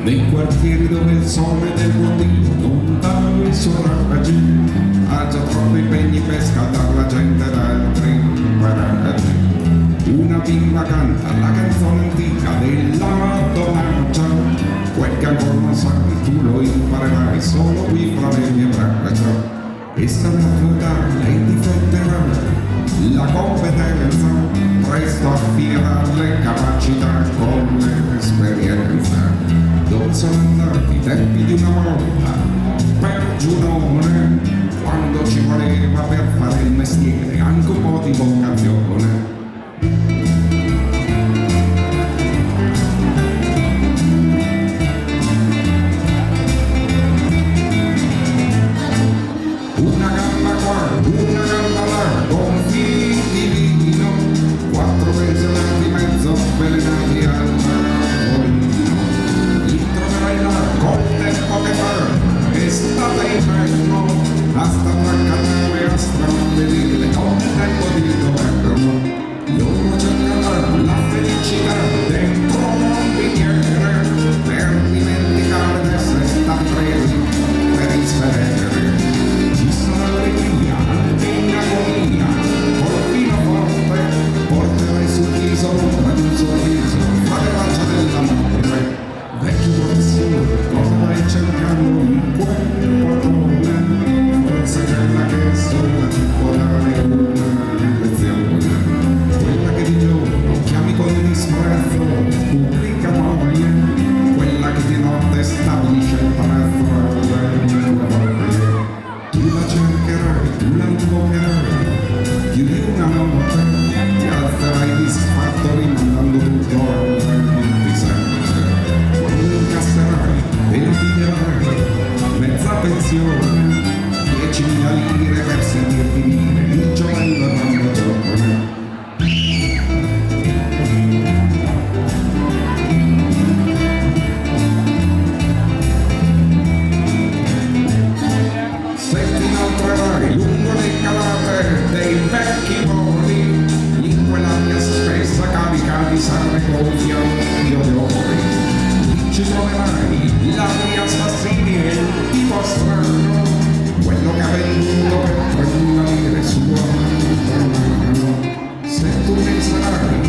nei quartieri dove il sole del buon Dio non dà i suoi raggi, ha già troppi impegni per scaldare la gente da altri paraggi. Una bimba canta la canzone antica della Donaccia, quel che ancora non sai tu lo imparerai solo qui fra le mie braccia. E sarà tua età, lei difenderà la competenza, presto affinirà le capacità con l'esperienza. Dove sono andati i tempi di una volta, per Giunone, quando ci voleva per fare il mestiere anche un po' di vocazione. Una gamba qua, una gamba là, con fili di vino, 4 pensionati mezzo avvelenati al tavolino. Li troverai là col tempo che fa, estate e inverno, a straccannare, a stramvedere con il tempo di governo. Loro cercano la felicità dentro un bicchiere, per dimenticare di essere stati presi per il sedere. Ci sarà allegria, anche in agonia, col vino forte, porterai sul viso l'ombra di un sorriso, fra le braccia dell'amore. Vecchio professore, cosa vai cercando in quel portone? Forse quella che sola ti può dare una lezione. Quella che di giorno chiami con disprezzo, pubblica moglie, quella che di notte stabilisce il prezzo alle tue voglie. Tu la cercherai, tu la invocherai, più di una notte ti alzerai disfatto rimandando tutto al di sempre. Quando incasserai e lo piglierai, mezza pensione, 10.000 lire per sentirti dire il giovello quando giovane. Lungo le calate dei vecchi moli, in quella mia spessa carica di sale gonfia di odori, ci troverai ladri assassini e il tipo strano, quello che ha venduto per 30 lire sua mano. Se tu penserai